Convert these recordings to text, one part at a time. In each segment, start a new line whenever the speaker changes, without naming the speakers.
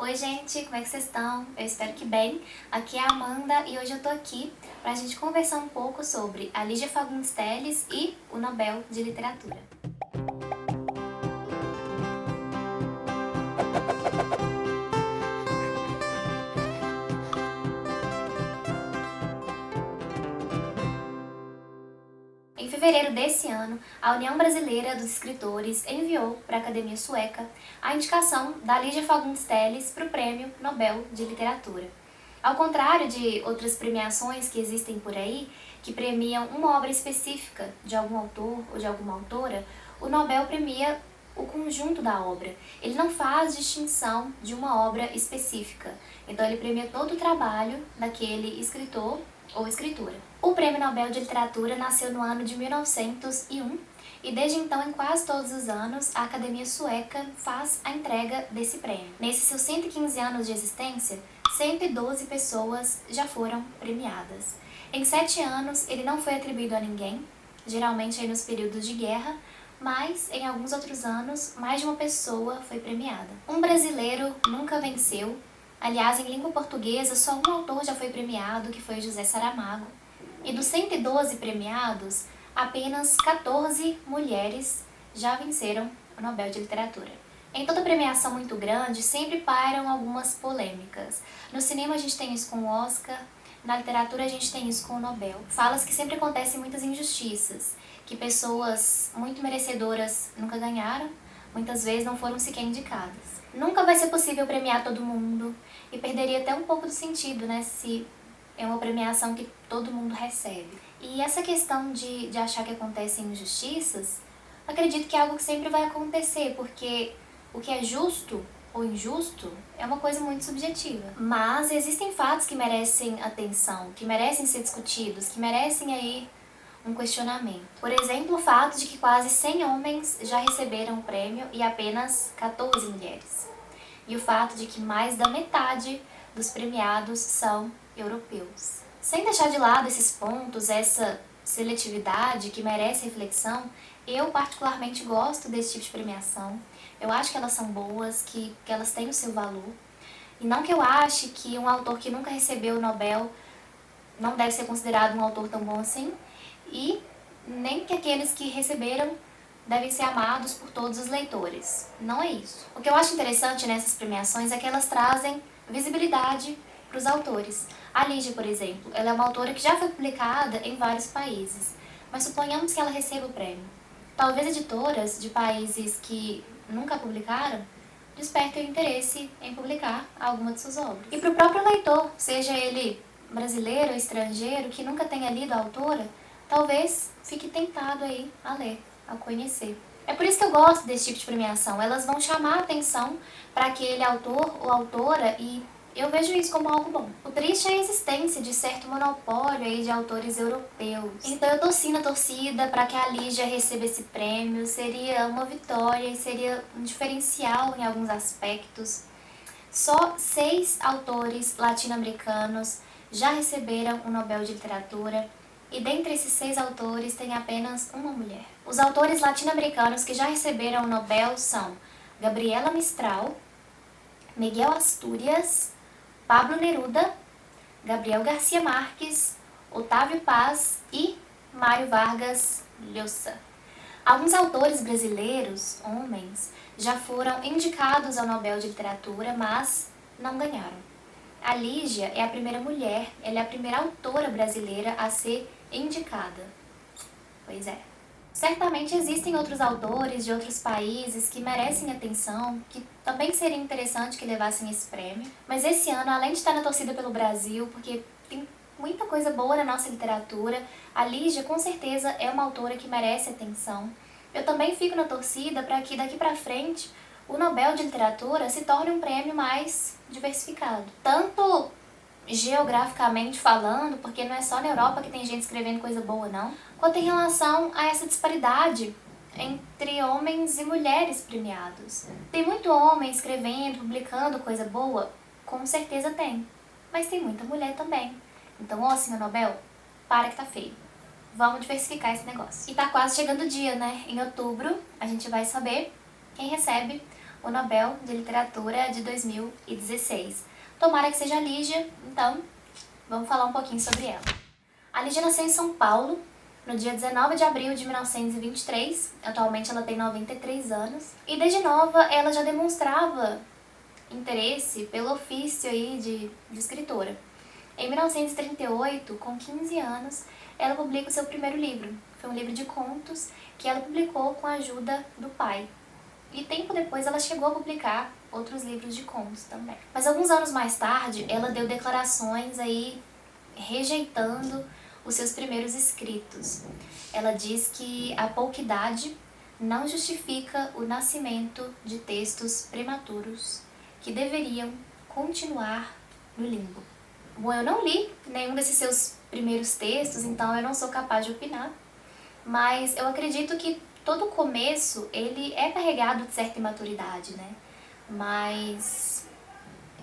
Oi gente, como é que vocês estão? Eu espero que bem. Aqui é a Amanda e hoje eu tô aqui pra gente conversar um pouco sobre a Lígia Fagundes Telles e o Nobel de Literatura. Em fevereiro desse ano, a União Brasileira dos Escritores enviou para a Academia Sueca a indicação da Lígia Fagundes Telles para o Prêmio Nobel de Literatura. Ao contrário de outras premiações que existem por aí, que premiam uma obra específica de algum autor ou de alguma autora, o Nobel premia o conjunto da obra. Ele não faz distinção de uma obra específica. Então ele premia todo o trabalho daquele escritor ou escritora. O Prêmio Nobel de Literatura nasceu no ano de 1901 e desde então, em quase todos os anos, a Academia Sueca faz a entrega desse prêmio. Nesses seus 115 anos de existência, 112 pessoas já foram premiadas. Em 7 anos, ele não foi atribuído a ninguém, geralmente aí nos períodos de guerra, mas em alguns outros anos, mais de uma pessoa foi premiada. Um brasileiro nunca venceu. Aliás, em língua portuguesa, só um autor já foi premiado, que foi José Saramago. E dos 112 premiados, apenas 14 mulheres já venceram o Nobel de Literatura. Em toda premiação muito grande, sempre pairam algumas polêmicas. No cinema a gente tem isso com o Oscar, na literatura a gente tem isso com o Nobel. Falas que sempre acontecem muitas injustiças, que pessoas muito merecedoras nunca ganharam, muitas vezes não foram sequer indicadas. Nunca vai ser possível premiar todo mundo e perderia até um pouco do sentido, né, se é uma premiação que todo mundo recebe. E essa questão de achar que acontecem injustiças, acredito que é algo que sempre vai acontecer, porque o que é justo ou injusto é uma coisa muito subjetiva. Mas existem fatos que merecem atenção, que merecem ser discutidos, que merecem aí um questionamento. Por exemplo, o fato de que quase 100 homens já receberam o prêmio e apenas 14 mulheres. E o fato de que mais da metade dos premiados são europeus. Sem deixar de lado esses pontos, essa seletividade que merece reflexão, eu particularmente gosto desse tipo de premiação. Eu acho que elas são boas, que elas têm o seu valor. E não que eu ache que um autor que nunca recebeu o Nobel não deve ser considerado um autor tão bom assim, e nem que aqueles que receberam devem ser amados por todos os leitores. Não é isso. O que eu acho interessante nessas premiações é que elas trazem visibilidade para os autores. A Lígia, por exemplo, ela é uma autora que já foi publicada em vários países, mas suponhamos que ela receba o prêmio. Talvez editoras de países que nunca publicaram despertem o interesse em publicar alguma de suas obras. E para o próprio leitor, seja ele brasileiro ou estrangeiro, que nunca tenha lido a autora, talvez fique tentado aí a ler, a conhecer. É por isso que eu gosto desse tipo de premiação. Elas vão chamar a atenção para aquele autor ou autora e eu vejo isso como algo bom. O triste é a existência de certo monopólio aí de autores europeus. Então eu tô sim na torcida para que a Lígia receba esse prêmio. Seria uma vitória e seria um diferencial em alguns aspectos. Só 6 autores latino-americanos já receberam o Nobel de Literatura. E dentre esses 6 autores tem apenas uma mulher. Os autores latino-americanos que já receberam o Nobel são Gabriela Mistral, Miguel Astúrias, Pablo Neruda, Gabriel Garcia Marques, Otávio Paz e Mário Vargas Llosa. Alguns autores brasileiros, homens, já foram indicados ao Nobel de Literatura, mas não ganharam. A Lígia é a primeira mulher, ela é a primeira autora brasileira a ser indicada. Pois é. Certamente existem outros autores de outros países que merecem atenção, que também seria interessante que levassem esse prêmio. Mas esse ano, além de estar na torcida pelo Brasil, porque tem muita coisa boa na nossa literatura, a Lígia com certeza é uma autora que merece atenção. Eu também fico na torcida para que daqui para frente o Nobel de Literatura se torne um prêmio mais diversificado. Tanto geograficamente falando, porque não é só na Europa que tem gente escrevendo coisa boa, não, quanto em relação a essa disparidade entre homens e mulheres premiados. Tem muito homem escrevendo, publicando coisa boa? Com certeza tem. Mas tem muita mulher também. Então, ó, senhor Nobel, para que tá feio. Vamos diversificar esse negócio. E tá quase chegando o dia, né? Em outubro, a gente vai saber quem recebe o Nobel de Literatura de 2016. Tomara que seja a Lígia, então vamos falar um pouquinho sobre ela. A Lígia nasceu em São Paulo, no dia 19 de abril de 1923, atualmente ela tem 93 anos, e desde nova ela já demonstrava interesse pelo ofício aí de escritora. Em 1938, com 15 anos, ela publica o seu primeiro livro. Foi um livro de contos que ela publicou com a ajuda do pai. E tempo depois ela chegou a publicar outros livros de contos também. Mas alguns anos mais tarde, ela deu declarações aí rejeitando os seus primeiros escritos. Ela diz que a pouca idade não justifica o nascimento de textos prematuros que deveriam continuar no limbo. Bom, eu não li nenhum desses seus primeiros textos, então eu não sou capaz de opinar, mas eu acredito que todo começo, ele é carregado de certa imaturidade, né? Mas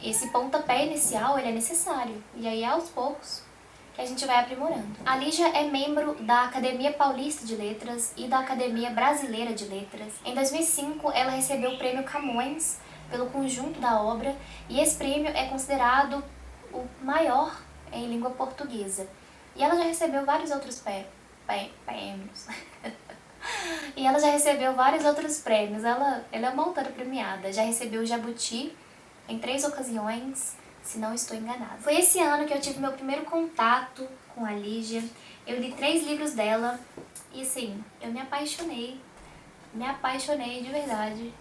esse pontapé inicial, ele é necessário, e aí aos poucos que a gente vai aprimorando. A Lígia é membro da Academia Paulista de Letras e da Academia Brasileira de Letras. Em 2005, ela recebeu o Prêmio Camões pelo conjunto da obra, e esse prêmio é considerado o maior em língua portuguesa. E ela já recebeu vários outros prêmios. E ela já recebeu vários outros prêmios. Ela é uma autora premiada. Já recebeu o Jabuti em 3 ocasiões, se não estou enganada. Foi esse ano que eu tive meu primeiro contato com a Lígia. Eu li 3 livros dela e assim, eu me apaixonei de verdade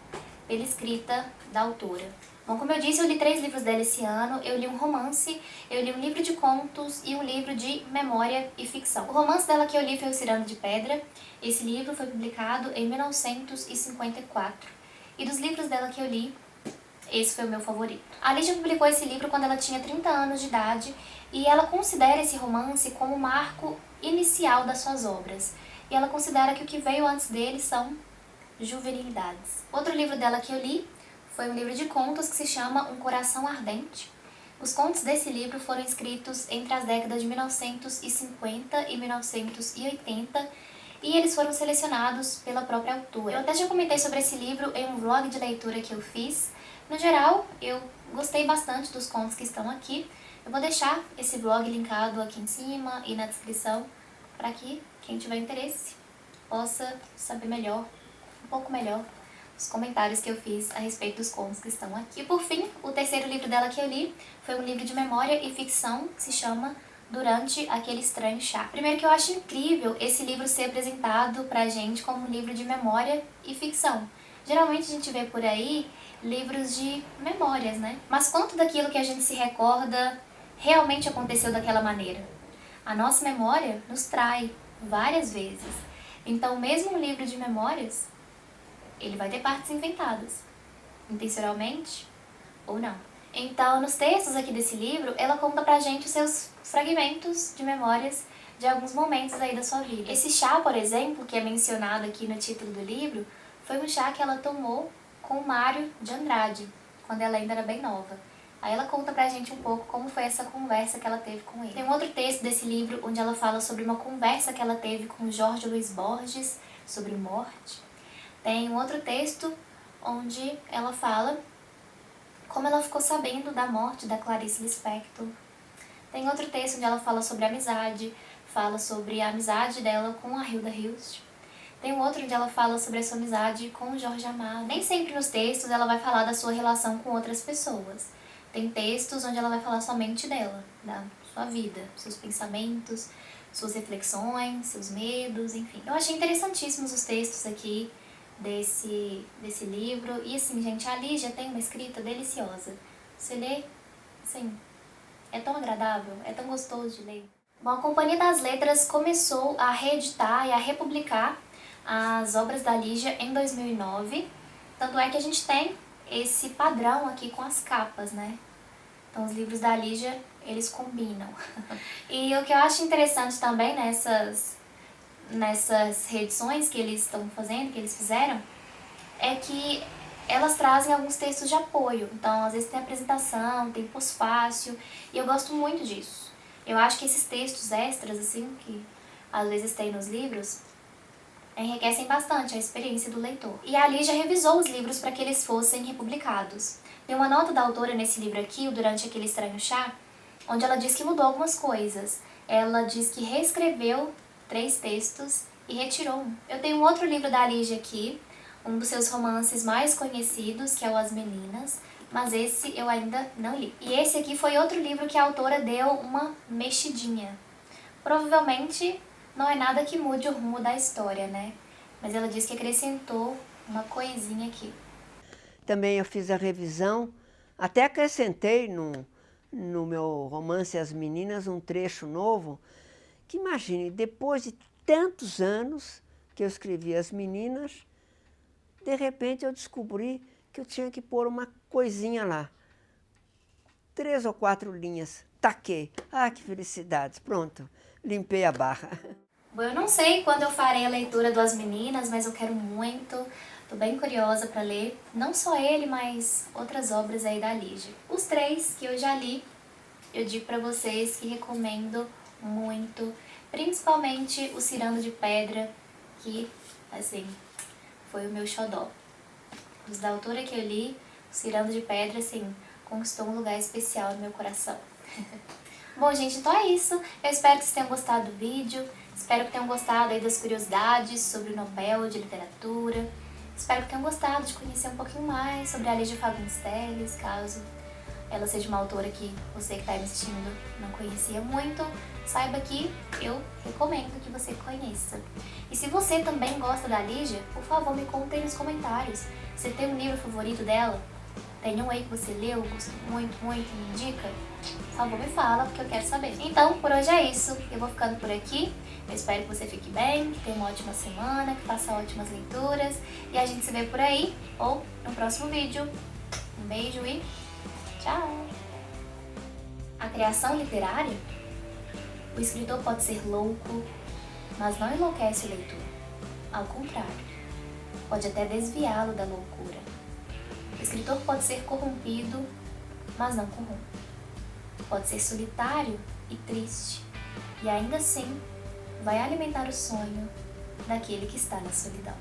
pela escrita da autora. Bom, como eu disse, eu li 3 livros dela esse ano. Eu li um romance, eu li um livro de contos e um livro de memória e ficção. O romance dela que eu li foi O Cirano de Pedra. Esse livro foi publicado em 1954. E dos livros dela que eu li, esse foi o meu favorito. A Lígia publicou esse livro quando ela tinha 30 anos de idade e ela considera esse romance como o marco inicial das suas obras. E ela considera que o que veio antes dele são juvenilidades. Outro livro dela que eu li foi um livro de contos que se chama Um Coração Ardente. Os contos desse livro foram escritos entre as décadas de 1950 e 1980 e eles foram selecionados pela própria autora. Eu até já comentei sobre esse livro em um vlog de leitura que eu fiz. No geral, eu gostei bastante dos contos que estão aqui. Eu vou deixar esse vlog linkado aqui em cima e na descrição para que quem tiver interesse possa saber melhor, um pouco melhor, os comentários que eu fiz a respeito dos contos que estão aqui. E por fim, o terceiro livro dela que eu li foi um livro de memória e ficção que se chama Durante Aquele Estranho Chá. Primeiro que eu acho incrível esse livro ser apresentado pra gente como um livro de memória e ficção. Geralmente a gente vê por aí livros de memórias, né? Mas quanto daquilo que a gente se recorda realmente aconteceu daquela maneira? A nossa memória nos trai várias vezes. Então, mesmo um livro de memórias, ele vai ter partes inventadas, intencionalmente ou não. Então, nos textos aqui desse livro, ela conta pra gente os seus fragmentos de memórias de alguns momentos aí da sua vida. Esse chá, por exemplo, que é mencionado aqui no título do livro, foi um chá que ela tomou com o Mário de Andrade, quando ela ainda era bem nova. Aí ela conta pra gente um pouco como foi essa conversa que ela teve com ele. Tem um outro texto desse livro onde ela fala sobre uma conversa que ela teve com Jorge Luiz Borges sobre morte. Tem um outro texto onde ela fala como ela ficou sabendo da morte da Clarice Lispector. Tem outro texto onde ela fala sobre amizade, fala sobre a amizade dela com a Hilda Hilst. Tem um outro onde ela fala sobre a sua amizade com o Jorge Amado. Nem sempre nos textos ela vai falar da sua relação com outras pessoas. Tem textos onde ela vai falar somente dela, da sua vida, seus pensamentos, suas reflexões, seus medos, enfim. Eu achei interessantíssimos os textos aqui desse livro. E assim, gente, a Lígia tem uma escrita deliciosa. Você lê, assim, é tão agradável, é tão gostoso de ler. Bom, a Companhia das Letras começou a reeditar e a republicar as obras da Lígia em 2009. Tanto é que a gente tem esse padrão aqui com as capas, né? Então os livros da Lígia, eles combinam. E o que eu acho interessante também nessas reedições que eles estão fazendo, que eles fizeram, é que elas trazem alguns textos de apoio. Então, às vezes tem apresentação, tem pós-fácil, e eu gosto muito disso. Eu acho que esses textos extras, assim, que às vezes tem nos livros, enriquecem bastante a experiência do leitor. E a Lígia revisou os livros para que eles fossem republicados. Tem uma nota da autora nesse livro aqui, o Durante Aquele Estranho Chá, onde ela diz que mudou algumas coisas. Ela diz que reescreveu 3 textos e retirou um. Eu tenho um outro livro da Lígia aqui, um dos seus romances mais conhecidos, que é o As Meninas, mas esse eu ainda não li. E esse aqui foi outro livro que a autora deu uma mexidinha. Provavelmente não é nada que mude o rumo da história, né? Mas ela diz que acrescentou uma coisinha aqui.
Também eu fiz a revisão, até acrescentei no meu romance As Meninas um trecho novo, que imagine, depois de tantos anos que eu escrevi As Meninas, de repente eu descobri que eu tinha que pôr uma coisinha lá. 3 ou 4 linhas, taquei. Ah, que felicidade, pronto, limpei a barra.
Bom, eu não sei quando eu farei a leitura do As Meninas, mas eu quero muito. Tô bem curiosa para ler, não só ele, mas outras obras aí da Lígia. Os 3 que eu já li, eu digo para vocês que recomendo muito, principalmente o Cirando de Pedra, que, assim, foi o meu xodó. Os da autora que eu li, o Cirando de Pedra, assim, conquistou um lugar especial no meu coração. Bom, gente, então é isso. Eu espero que vocês tenham gostado do vídeo. Espero que tenham gostado aí das curiosidades sobre o Nobel de Literatura. Espero que tenham gostado de conhecer um pouquinho mais sobre a Lígia Fagundes Telles, caso ela seja uma autora que você que está me assistindo não conhecia muito. Saiba que eu recomendo que você conheça. E se você também gosta da Lígia, por favor, me conte aí nos comentários. Você tem um livro favorito dela? Tem um aí que você leu, gostou muito, muito, me indica? Por favor, me fala, porque eu quero saber. Então, por hoje é isso. Eu vou ficando por aqui. Eu espero que você fique bem, que tenha uma ótima semana, que faça ótimas leituras. E a gente se vê por aí, ou no próximo vídeo. Um beijo e tchau! A criação literária? O escritor pode ser louco, mas não enlouquece o leitor. Ao contrário, pode até desviá-lo da loucura. O escritor pode ser corrompido, mas não corrompe. Pode ser solitário e triste, e ainda assim vai alimentar o sonho daquele que está na solidão.